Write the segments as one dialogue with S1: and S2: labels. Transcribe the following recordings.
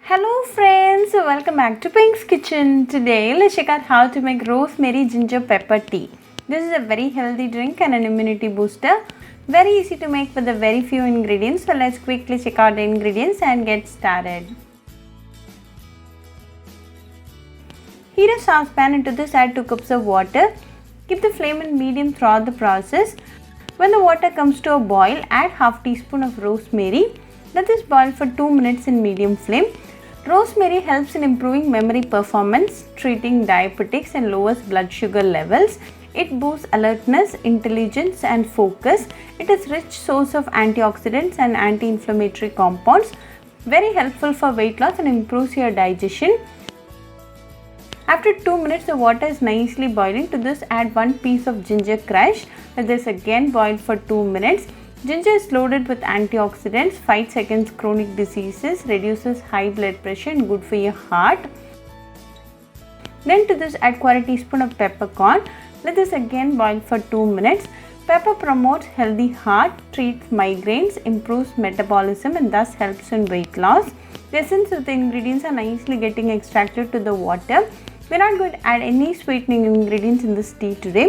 S1: Hello friends, welcome back to Pink's Kitchen. Today let's check out how to make rosemary ginger pepper tea. This is a very healthy drink and an immunity booster. Very easy to make with a very few ingredients. So let's quickly check out the ingredients and get started. Heat a saucepan. Into this add 2 cups of water. Keep the flame on medium throughout the process. When the water comes to a boil, add half teaspoon of rosemary. Let this boil for 2 minutes in medium flame. Rosemary helps in improving memory performance, treating diabetics and lowers blood sugar levels. It boosts alertness, intelligence and focus. It is rich source of antioxidants and anti-inflammatory compounds. Very helpful for weight loss and improves your digestion. After 2 minutes the water is nicely boiling. To this add 1 piece of ginger crushed. Let this again boil for 2 minutes. Ginger is loaded with antioxidants, fights against chronic diseases, reduces high blood pressure and good for your heart. Then to this add 1/4 teaspoon of peppercorn. Let this again boil for 2 minutes. Pepper promotes healthy heart, treats migraines, improves metabolism and thus helps in weight loss. The essence of the ingredients are nicely getting extracted to the water. We are not going to add any sweetening ingredients in this tea today.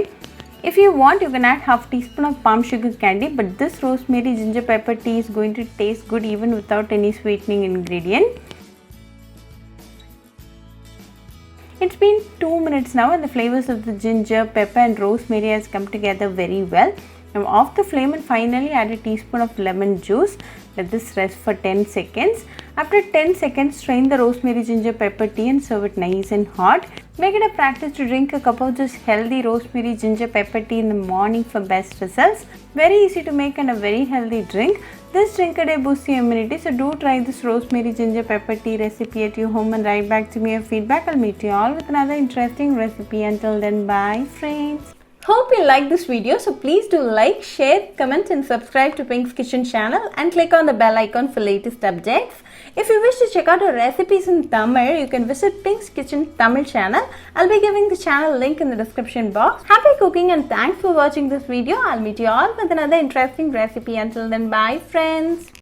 S1: If you want, you can add half teaspoon of palm sugar candy, but this rosemary ginger pepper tea is going to taste good even without any sweetening ingredient. It's been 2 minutes now and the flavors of the ginger, pepper and rosemary has come together very well. Now off the flame and finally add a teaspoon of lemon juice. Let this rest for 10 seconds. After 10 seconds, strain the rosemary ginger pepper tea and serve it nice and hot. Make it a practice to drink a cup of this healthy rosemary ginger pepper tea in the morning for best results. Very easy to make and a very healthy drink. This drink a day boosts your immunity, so do try this rosemary ginger pepper tea recipe at your home and write back to me your feedback. I'll meet you all with another interesting recipe. Until then, bye friends. Hope you like this video, so please do like, share, comment and subscribe to Pink's Kitchen channel and click on the bell icon for latest updates. If you wish to check out our recipes in Tamil, you can visit Pink's Kitchen Tamil channel. I'll be giving the channel link in the description box. Happy cooking and thanks for watching this video. I'll meet you all with another interesting recipe. Until then, bye friends.